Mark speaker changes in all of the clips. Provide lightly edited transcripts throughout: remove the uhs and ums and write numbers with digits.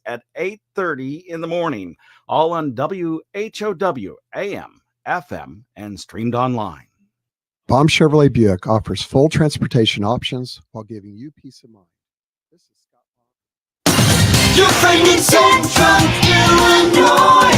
Speaker 1: at 8:30 in the morning, all on WHOW, AM, FM, and streamed online.
Speaker 2: Baum Chevrolet Buick offers full transportation options while giving you peace of mind. This is Scott Baum.
Speaker 3: Your friend in Central Illinois.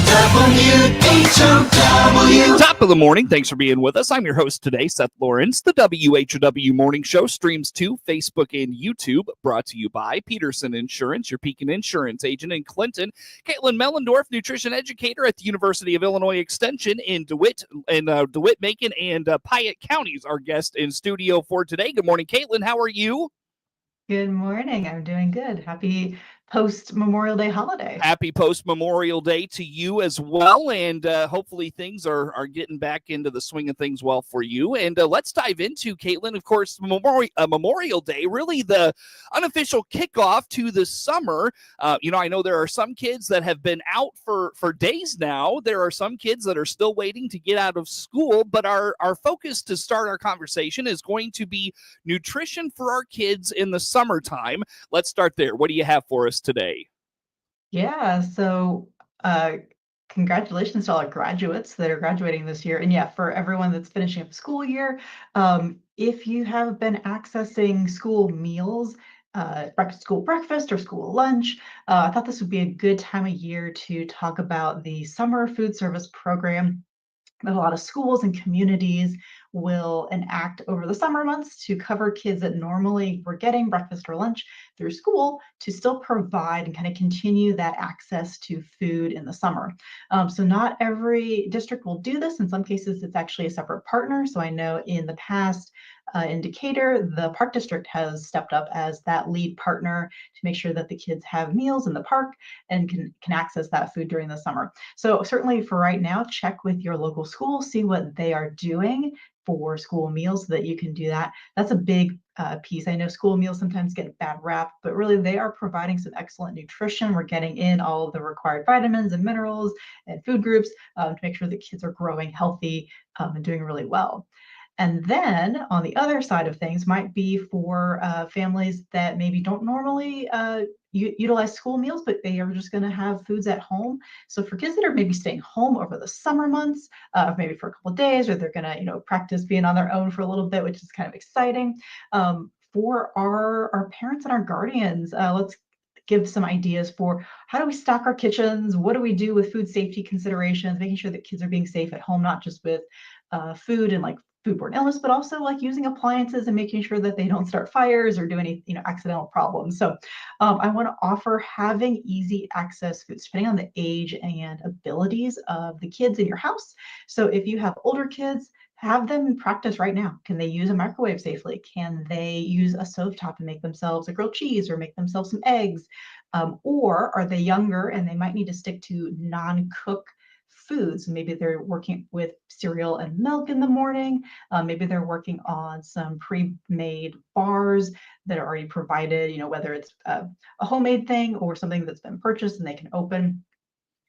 Speaker 3: WHOW.
Speaker 4: Top of the morning. Thanks for being with us. I'm your host today, Seth Lawrence. The WHOW Morning Show streams to Facebook and YouTube, brought to you by Peterson Insurance, your Pekin Insurance agent in Clinton. Caitlin Mellendorf, nutrition educator at the University of Illinois Extension in DeWitt, Macon, and Piatt counties, our guest in studio for today. Good morning, Caitlin. How are you?
Speaker 5: Good morning. I'm doing good. Happy post-Memorial Day holiday.
Speaker 4: Happy post-Memorial Day to you as well, and hopefully things are getting back into the swing of things well for you. And let's dive into, Caitlin, of course, Memorial Day, really the unofficial kickoff to the summer. I know there are some kids that have been out for days now. There are some kids that are still waiting to get out of school, but our focus to start our conversation is going to be nutrition for our kids in the summertime. Let's start there. What do you have for us today?
Speaker 5: Yeah, so congratulations to all our graduates that are graduating this year. And yeah, for everyone that's finishing up school year, if you have been accessing school meals, school breakfast or school lunch, I thought this would be a good time of year to talk about the summer food service program that a lot of schools and communities will enact over the summer months to cover kids that normally were getting breakfast or lunch through school to still provide and kind of continue that access to food in the summer. So not every district will do this. In some cases, it's actually a separate partner. So I know in the past, in Educator, the park district has stepped up as that lead partner to make sure that the kids have meals in the park and can access that food during the summer. So certainly for right now, check with your local school, see what they are doing for school meals so that you can do that. That's a big piece. I know school meals sometimes get a bad rap, but really they are providing some excellent nutrition. We're getting in all of the required vitamins and minerals and food groups to make sure that kids are growing healthy and doing really well. And then on the other side of things might be for families that maybe don't normally utilize school meals, but they are just going to have foods at home. So for kids that are maybe staying home over the summer months, maybe for a couple of days, or they're going to practice being on their own for a little bit, which is kind of exciting. For our parents and our guardians, let's give some ideas for how do we stock our kitchens? What do we do with food safety considerations, making sure that kids are being safe at home, not just with food and like foodborne illness, but also like using appliances and making sure that they don't start fires or do any accidental problems. So I want to offer having easy access foods depending on the age and abilities of the kids in your house. So if you have older kids, have them practice right now. Can they use a microwave safely? Can they use a stovetop and make themselves a grilled cheese or make themselves some eggs? Or are they younger and they might need to stick to non-cook foods? Maybe they're working with cereal and milk in the morning. Maybe they're working on some pre-made bars that are already provided, whether it's a homemade thing or something that's been purchased and they can open.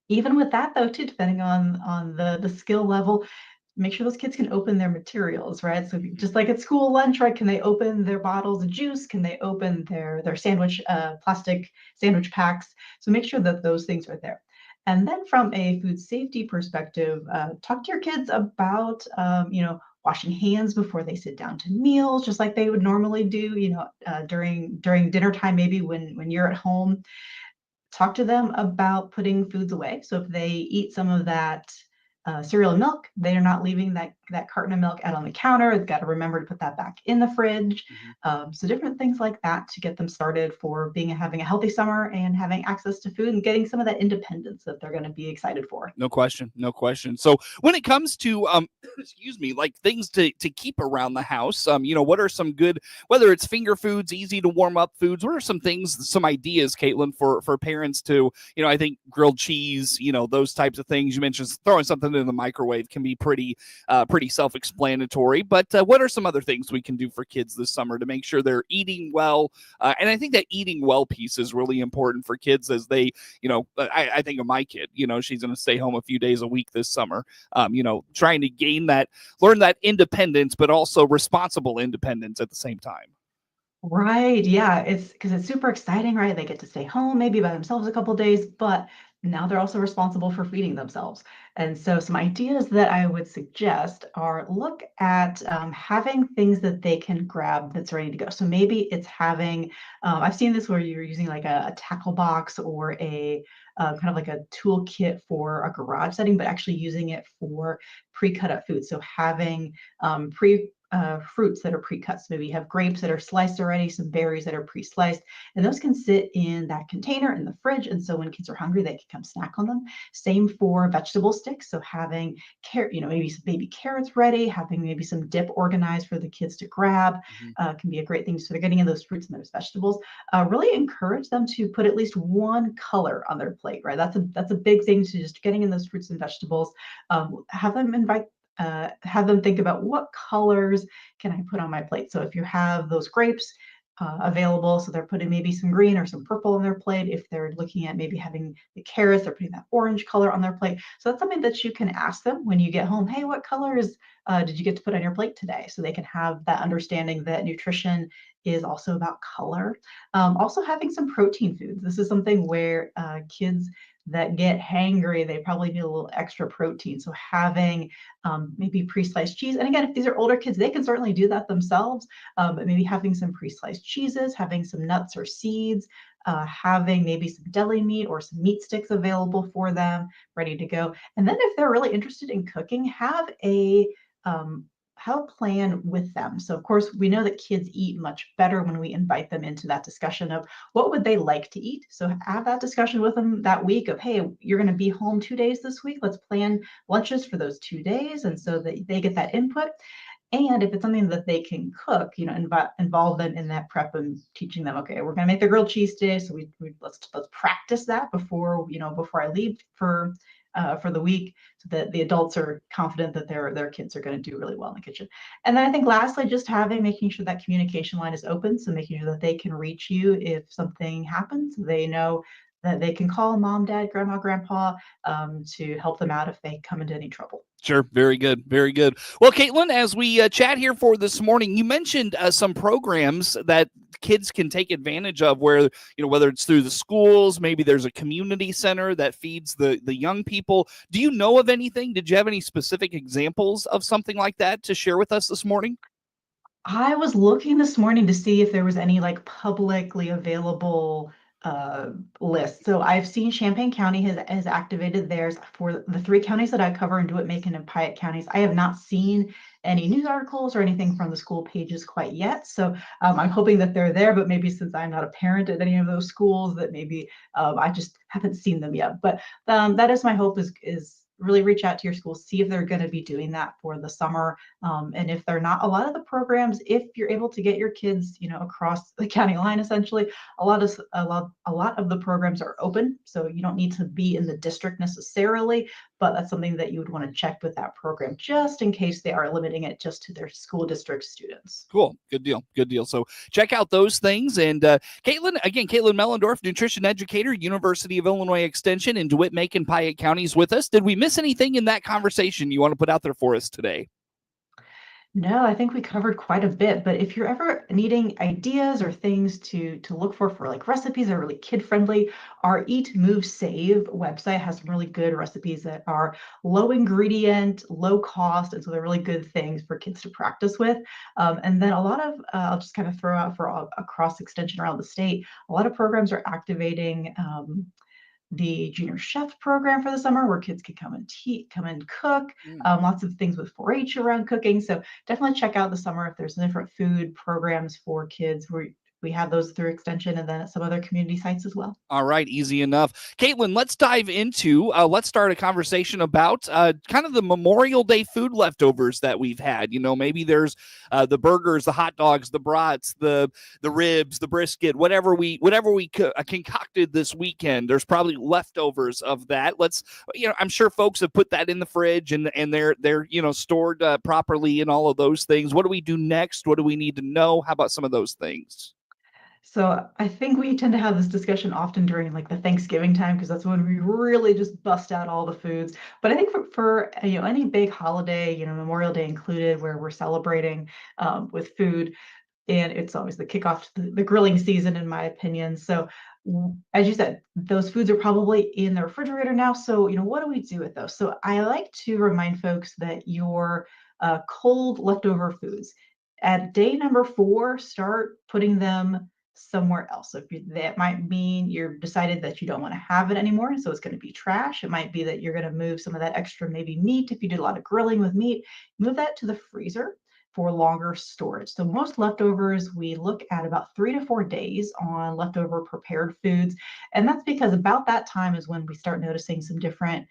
Speaker 5: Even with that though, too, depending on the skill level, make sure those kids can open their materials, right? So just like at school lunch, right? Can they open their bottles of juice? Can they open their sandwich, plastic sandwich packs? So make sure that those things are there. And then from a food safety perspective, talk to your kids about, washing hands before they sit down to meals, just like they would normally do, during dinner time, maybe when you're at home. Talk to them about putting foods away. So if they eat some of that cereal and milk, they are not leaving that carton of milk out on the counter. They've got to remember to put that back in the fridge. So different things like that to get them started for having a healthy summer and having access to food and getting some of that independence that they're going to be excited for.
Speaker 4: No question. So when it comes to like things to keep around the house, what are some good, whether it's finger foods, easy to warm up foods, what are some things, some ideas, Caitlin, for parents to, I think grilled cheese, those types of things. You mentioned throwing something in the microwave can be pretty self-explanatory, but what are some other things we can do for kids this summer to make sure they're eating well? And I think that eating well piece is really important for kids as they, I think of my kid, she's going to stay home a few days a week this summer, trying to learn that independence, but also responsible independence at the same time.
Speaker 5: Right. Yeah. It's because it's super exciting, right? They get to stay home maybe by themselves a couple days, but now they're also responsible for feeding themselves. And so, some ideas that I would suggest are look at having things that they can grab that's ready to go. So, maybe it's having, I've seen this where you're using like a tackle box or a kind of like a toolkit for a garage setting, but actually using it for pre-cut up food. So, having pre fruits that are pre-cut. So maybe you have grapes that are sliced already, some berries that are pre-sliced, and those can sit in that container in the fridge. And so when kids are hungry, they can come snack on them. Same for vegetable sticks. So having carrot, maybe some baby carrots ready, having maybe some dip organized for the kids to grab can be a great thing. So they're getting in those fruits and those vegetables. Really encourage them to put at least one color on their plate, right? That's a big thing. So just getting in those fruits and vegetables. Have them think about what colors can I put on my plate. So if you have those grapes available, so they're putting maybe some green or some purple on their plate. If they're looking at maybe having the carrots, they're putting that orange color on their plate. So that's something that you can ask them when you get home. Hey, what colors did you get to put on your plate today? So they can have that understanding that nutrition is also about color. Also having some protein foods. This is something where kids that get hangry, they probably need a little extra protein. So having maybe pre-sliced cheese. And again, if these are older kids, they can certainly do that themselves, but maybe having some pre-sliced cheeses, having some nuts or seeds, having maybe some deli meat or some meat sticks available for them, ready to go. And then if they're really interested in cooking, um, have a plan with them. So of course, we know that kids eat much better when we invite them into that discussion of what would they like to eat. So have that discussion with them that week of, hey, you're going to be home 2 days this week. Let's plan lunches for those 2 days, and so that they get that input. And if it's something that they can cook, involve them in that prep and teaching them, okay, we're going to make the grilled cheese today, so let's practice that before I leave for the week, so that the adults are confident that their kids are going to do really well in the kitchen. And then I think lastly, just making sure that communication line is open, so making sure that they can reach you if something happens. They know that they can call mom, dad, grandma, grandpa to help them out if they come into any trouble.
Speaker 4: Sure. Very good. Very good. Well, Caitlin, as we chat here for this morning, you mentioned some programs that kids can take advantage of where, whether it's through the schools, maybe there's a community center that feeds the young people. Do you know of anything? Did you have any specific examples of something like that to share with us this morning?
Speaker 5: I was looking this morning to see if there was any like publicly available list. So I've seen Champaign County has activated theirs for the three counties that I cover in DeWitt, Macon, and Piatt counties. I have not seen any news articles or anything from the school pages quite yet. So I'm hoping that they're there, but maybe since I'm not a parent at any of those schools, that maybe I just haven't seen them yet. But that is my hope is really reach out to your school, see if they're going to be doing that for the summer. And if they're not, a lot of the programs, if you're able to get your kids, across the county line, essentially, a lot of the programs are open. So you don't need to be in the district necessarily, but that's something that you would want to check with that program just in case they are limiting it just to their school district students.
Speaker 4: Cool. Good deal. Good deal. So check out those things. And Caitlin Mellendorf, nutrition educator, University of Illinois Extension in DeWitt, Macon, Piatt counties with us. Did we miss anything in that conversation you want to put out there for us today?
Speaker 5: No, I think we covered quite a bit, but if you're ever needing ideas or things to look for like recipes that are really kid friendly, our Eat, Move, Save website has some really good recipes that are low ingredient, low cost, and so they're really good things for kids to practice with. And then a lot of I'll just kind of throw out for a cross extension around the state, a lot of programs are activating the junior chef program for the summer, where kids can come and cook. Lots of things with 4-H around cooking. So definitely check out the summer if there's different food programs for kids. We have those through Extension and then at some other community sites as well.
Speaker 4: All right, easy enough. Caitlin, let's dive into, let's start a conversation about kind of the Memorial Day food leftovers that we've had. Maybe there's the burgers, the hot dogs, the brats, the ribs, the brisket, whatever we concocted this weekend. There's probably leftovers of that. I'm sure folks have put that in the fridge and they're stored properly and all of those things. What do we do next? What do we need to know? How about some of those things?
Speaker 5: So I think we tend to have this discussion often during like the Thanksgiving time, because that's when we really just bust out all the foods. But I think for any big holiday, Memorial Day included, where we're celebrating with food, and it's always the kickoff to the grilling season, in my opinion. So as you said, those foods are probably in the refrigerator now. So, what do we do with those? So I like to remind folks that your cold leftover foods at day number 4, start putting them somewhere else. So that might mean you've decided that you don't want to have it anymore, and so it's going to be trash. It might be that you're going to move some of that extra maybe meat. If you did a lot of grilling with meat, move that to the freezer for longer storage. So most leftovers, we look at about 3 to 4 days on leftover prepared foods. And that's because about that time is when we start noticing some different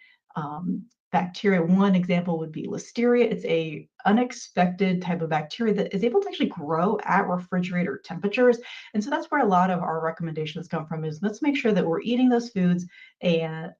Speaker 5: bacteria. One example would be listeria. It's a unexpected type of bacteria that is able to actually grow at refrigerator temperatures. And so that's where a lot of our recommendations come from, is let's make sure that we're eating those foods and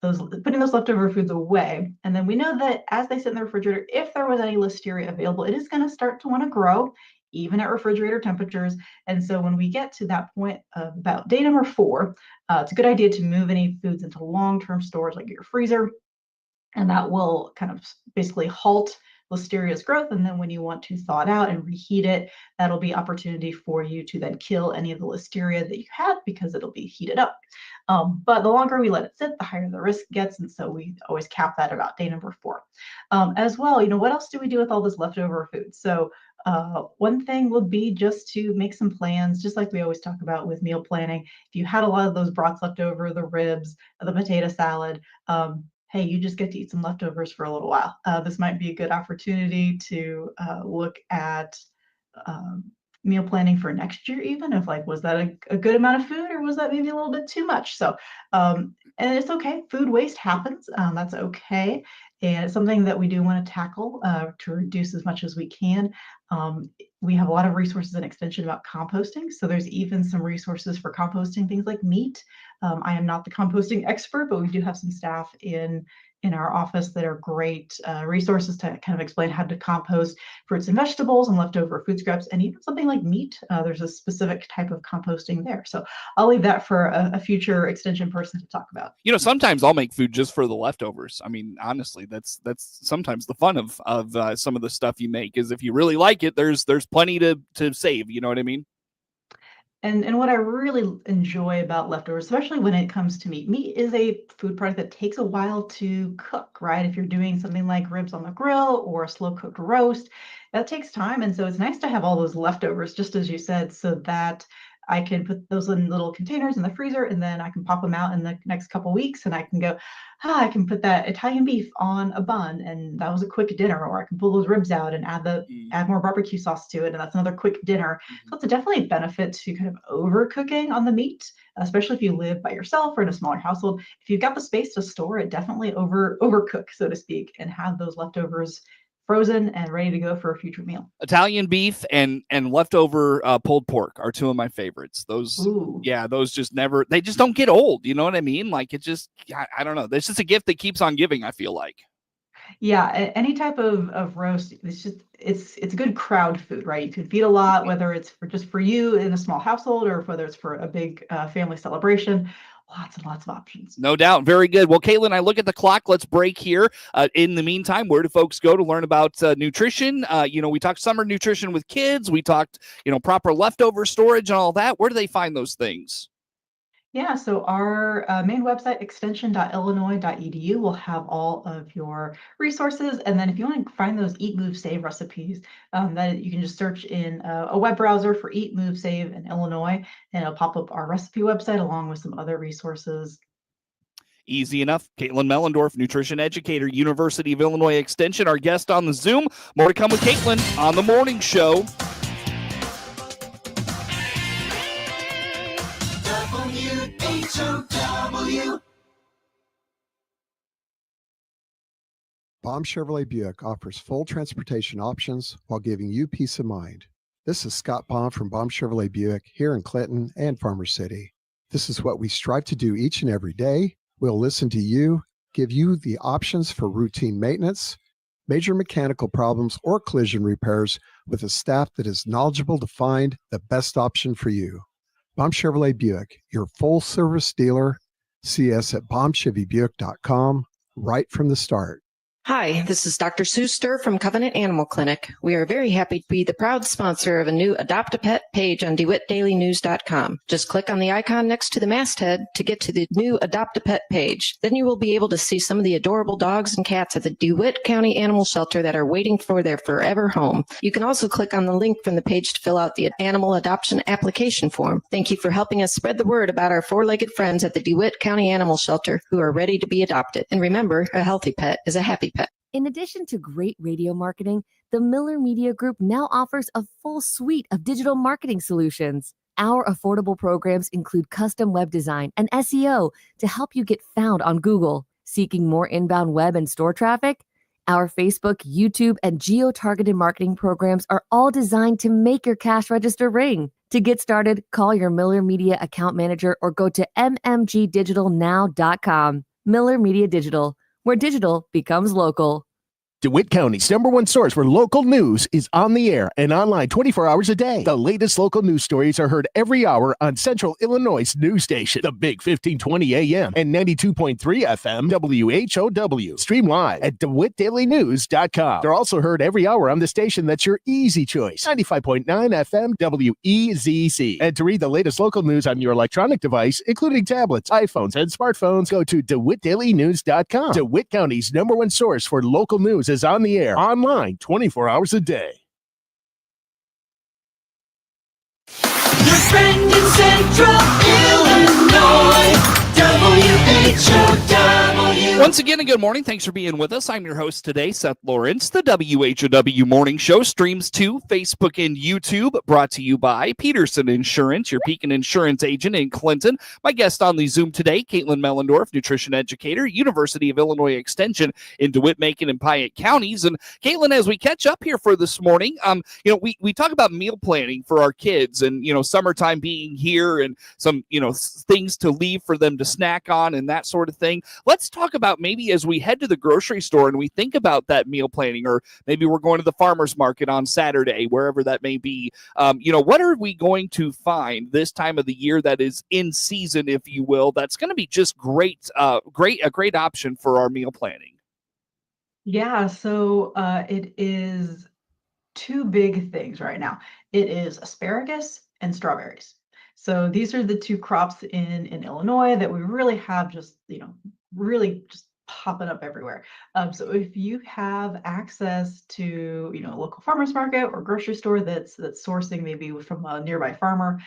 Speaker 5: putting those leftover foods away. And then we know that as they sit in the refrigerator, if there was any listeria available, it is going to start to want to grow even at refrigerator temperatures. And so when we get to that point of about day number 4, it's a good idea to move any foods into long-term storage, like your freezer. And that will kind of basically halt listeria's growth. And then when you want to thaw it out and reheat it, that'll be opportunity for you to then kill any of the listeria that you had, because it'll be heated up. But the longer we let it sit, the higher the risk gets. And so we always cap that about day number 4. As well, what else do we do with all this leftover food? So one thing would be just to make some plans, just like we always talk about with meal planning. If you had a lot of those broths left over, the ribs, the potato salad, hey, you just get to eat some leftovers for a little while. This might be a good opportunity to look at meal planning for next year, even if was that a good amount of food, or was that maybe a little bit too much? So, and it's okay. Food waste happens. That's okay. And it's something that we do want to tackle to reduce as much as we can. We have a lot of resources in Extension about composting. So there's even some resources for composting things like meat. I am not the composting expert, but we do have some staff in our office that are great resources to kind of explain how to compost fruits and vegetables and leftover food scraps, and even something like meat. There's a specific type of composting there. So I'll leave that for a future Extension person to talk about.
Speaker 4: Sometimes I'll make food just for the leftovers. I mean, honestly, that's sometimes the fun of some of the stuff you make, is if you really like it, there's plenty to save. You know what I mean?
Speaker 5: And what I really enjoy about leftovers, especially when it comes to meat, meat is a food product that takes a while to cook, right? If you're doing something like ribs on the grill or a slow cooked roast, that takes time. And so it's nice to have all those leftovers, just as you said, so that I can put those in little containers in the freezer, and then I can pop them out in the next couple weeks, and I can go, I can put that Italian beef on a bun, and that was a quick dinner. Or I can pull those ribs out and add more barbecue sauce to it, and that's another quick dinner. So it's definitely a benefit to kind of overcooking on the meat, especially if you live by yourself or in a smaller household. If you've got the space to store it, definitely overcook, so to speak, and have those leftovers frozen and ready to go for a future meal.
Speaker 4: Italian beef and leftover pulled pork are two of my favorites. Those,
Speaker 5: Ooh.
Speaker 4: yeah, those just they just don't get old. You know what I mean? Like, it just, I don't know. It's just a gift that keeps on giving, I feel like.
Speaker 5: Yeah, any type of roast, it's a good crowd food, right? You can feed a lot, whether it's just for you in a small household, or whether it's for a big family celebration. Lots and lots of options.
Speaker 4: No doubt. Very good. Well, Caitlin, I look at the clock. Let's break here. In the meantime, where do folks go to learn about nutrition? We talked summer nutrition with kids. We talked, proper leftover storage and all that. Where do they find those things?
Speaker 5: Yeah, so our main website, extension.illinois.edu, will have all of your resources. And then if you want to find those Eat, Move, Save recipes, that you can just search in a web browser for Eat, Move, Save in Illinois, and it'll pop up our recipe website along with some other resources.
Speaker 4: Easy enough. Caitlin Mellendorf, nutrition educator, University of Illinois Extension, our guest on the Zoom. More to come with Caitlin on the morning show.
Speaker 3: WHOW.
Speaker 2: Baum Chevrolet Buick offers full transportation options while giving you peace of mind. This is Scott Baum from Baum Chevrolet Buick here in Clinton and Farmer City. This is what we strive to do each and every day. We'll listen to you, give you the options for routine maintenance, major mechanical problems, or collision repairs with a staff that is knowledgeable to find the best option for you. Baum Chevrolet Buick, your full service dealer. See us at baumchevybuick.com right from the start.
Speaker 6: Hi, this is Dr. Sue Stir from Covenant Animal Clinic. We are very happy to be the proud sponsor of a new Adopt a Pet page on DeWittDailyNews.com. Just click on the icon next to the masthead to get to the new Adopt a Pet page. Then you will be able to see some of the adorable dogs and cats at the DeWitt County Animal Shelter that are waiting for their forever home. You can also click on the link from the page to fill out the animal adoption application form. Thank you for helping us spread the word about our four-legged friends at the DeWitt County Animal Shelter who are ready to be adopted. And remember, a healthy pet is a happy pet.
Speaker 7: In addition to great radio marketing, the Miller Media Group now offers a full suite of digital marketing solutions. Our affordable programs include custom web design and SEO to help you get found on Google. Seeking more inbound web and store traffic? Our Facebook, YouTube, and geo-targeted marketing programs are all designed to make your cash register ring. To get started, call your Miller Media account manager or go to mmgdigitalnow.com. Miller Media Digital, where digital becomes local.
Speaker 8: DeWitt County's #1 source for local news is on the air and online 24 hours a day. The latest local news stories are heard every hour on Central Illinois' news station, the Big 1520 AM and 92.3 FM WHOW. Stream live at DeWittDailyNews.com. They're also heard every hour on the station that's your easy choice, 95.9 FM WEZC. And to read the latest local news on your electronic device, including tablets, iPhones, and smartphones, go to DeWittDailyNews.com. DeWitt County's #1 source for local news is on the air, online 24 hours a day.
Speaker 3: Your friend in Central Illinois, WHOW.
Speaker 4: Once again, a good morning. Thanks for being with us. I'm your host today, Seth Lawrence. The WHOW Morning Show streams to Facebook and YouTube, brought to you by Peterson Insurance, your Pekin Insurance agent in Clinton. My guest on the Zoom today, Caitlin Mellendorf, nutrition educator, University of Illinois Extension in DeWitt, Macon, and Piatt counties. And Caitlin, as we catch up here for this morning, we talk about meal planning for our kids and, summertime being here and some, things to leave for them to snack on and that sort of thing. Let's talk about maybe as we head to the grocery store and we think about that meal planning, or maybe we're going to the farmer's market on Saturday, wherever that may be. What are we going to find this time of the year that is in season, if you will, that's going to be just great, a great option for our meal planning?
Speaker 5: Yeah, so it is two big things right now. It is asparagus and strawberries. So these are the two crops in Illinois that we really have just, really just popping up everywhere. So if you have access to, a local farmer's market or grocery store that's sourcing maybe from a nearby farmer,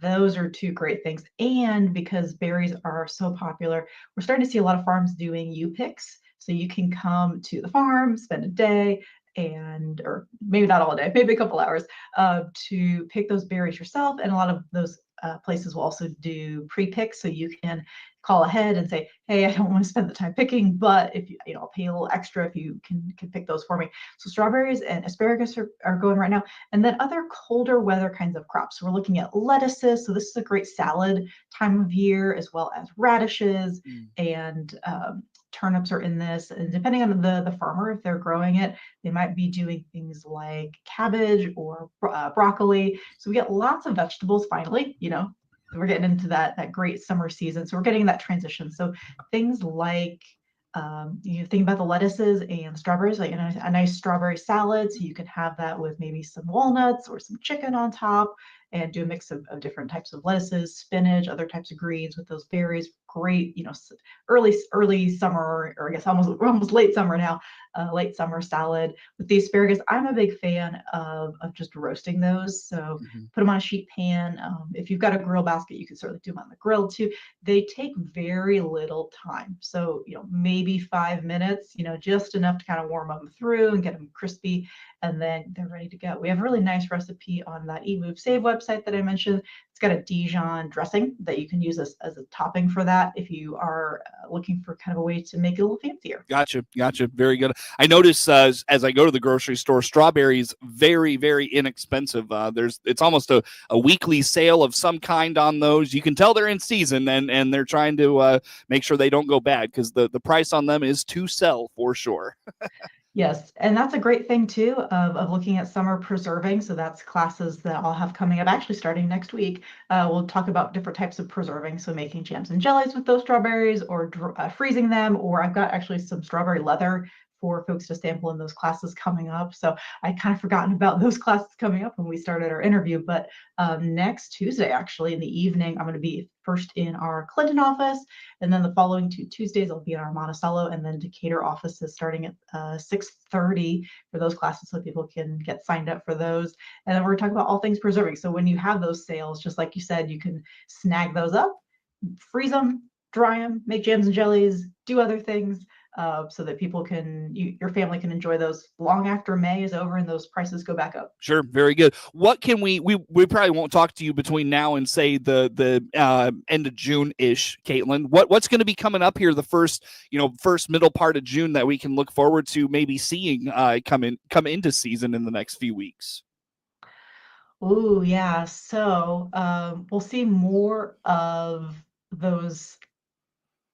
Speaker 5: those are two great things. And because berries are so popular, we're starting to see a lot of farms doing U-picks. So you can come to the farm, spend a day, or maybe not all day, maybe a couple hours, to pick those berries yourself. And a lot of those places will also do pre-picks, so you can call ahead and say, hey, I don't want to spend the time picking, but if I'll pay a little extra if you can pick those for me. So strawberries and asparagus are going right now. And then other colder weather kinds of crops. So we're looking at lettuces. So this is a great salad time of year, as well as radishes and turnips are in this. And depending on the farmer, if they're growing it, they might be doing things like cabbage or broccoli. So we get lots of vegetables finally, we're getting into that great summer season. So we're getting that transition. So things like, you think about the lettuces and strawberries, like a nice strawberry salad. So you can have that with maybe some walnuts or some chicken on top, and do a mix of different types of lettuces, spinach, other types of greens with those berries. Great, early summer, or I guess we're almost late summer now, late summer salad. With the asparagus, I'm a big fan of just roasting those. So put them on a sheet pan. If you've got a grill basket, you can certainly do them on the grill too. They take very little time. So, maybe 5 minutes, just enough to kind of warm them through and get them crispy, and then they're ready to go. We have a really nice recipe on that Eat, Move, Save website that I mentioned. It's got a Dijon dressing that you can use as a topping for that if you are looking for kind of a way to make it a little fancier.
Speaker 4: Gotcha. Very good. I notice as I go to the grocery store, strawberries, very, very inexpensive. It's almost a weekly sale of some kind on those. You can tell they're in season, and they're trying to make sure they don't go bad, because the price on them is to sell for sure.
Speaker 5: Yes, and that's a great thing too of looking at summer preserving. So that's classes that I'll have coming up actually starting next week. We'll talk about different types of preserving. So making jams and jellies with those strawberries, or freezing them, or I've got actually some strawberry leather for folks to sample in those classes coming up. So I kind of forgotten about those classes coming up when we started our interview, but next Tuesday, actually in the evening, I'm going to be first in our Clinton office, and then the following 2 Tuesdays I'll be in our Monticello and then Decatur offices starting at 6:30 for those classes, so people can get signed up for those. And then we're talking about all things preserving. So when you have those sales, just like you said, you can snag those up, freeze them, dry them, make jams and jellies, do other things, so that people can, your family can enjoy those long after May is over and those prices go back up.
Speaker 4: Sure, very good. What can we probably won't talk to you between now and say the end of June-ish, Caitlin. What's going to be coming up here the first middle part of June that we can look forward to maybe seeing come into season in the next few weeks?
Speaker 5: Oh yeah, so we'll see more of those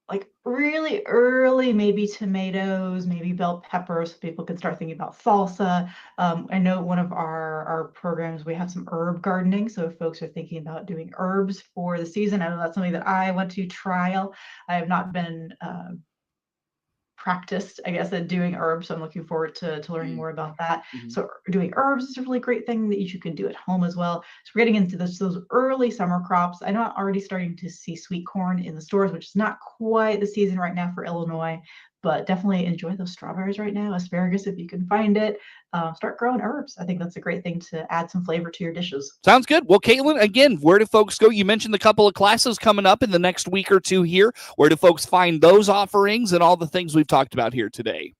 Speaker 5: like really early, maybe tomatoes, maybe bell peppers, so people can start thinking about salsa. I know one of our programs, we have some herb gardening. So if folks are thinking about doing herbs for the season, I know that's something that I want to trial. I have not been practiced, I guess, at doing herbs. So I'm looking forward to learning more about that. So doing herbs is a really great thing that you can do at home as well. So we're getting into those early summer crops. I know I'm already starting to see sweet corn in the stores, which is not quite the season right now for Illinois, but definitely enjoy those strawberries right now, asparagus if you can find it. Start growing herbs. I think that's a great thing to add some flavor to your dishes.
Speaker 4: Sounds good. Well, Caitlin, again, where do folks go? You mentioned a couple of classes coming up in the next week or two here. Where do folks find those offerings and all the things we've talked about here today?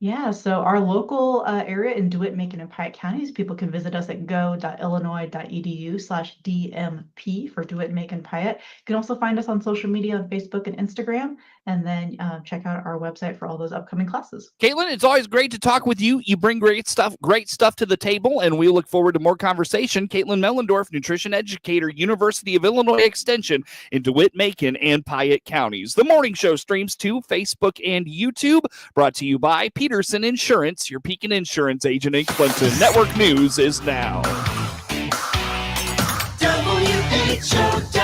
Speaker 5: Yeah, so our local area in DeWitt, Macon, and Piatt counties, people can visit us at go.illinois.edu/DMP for DeWitt, Macon, Piatt. You can also find us on social media on Facebook and Instagram, and then check out our website for all those upcoming classes.
Speaker 4: Caitlin, it's always great to talk with you. You bring great stuff to the table, and we look forward to more conversation. Caitlin Mellendorf, nutrition educator, University of Illinois Extension in DeWitt, Macon, and Piatt counties. The morning show streams to Facebook and YouTube, brought to you by Peterson Insurance, your Pekin Insurance agent in Clinton. Network News is now.
Speaker 3: WHOW.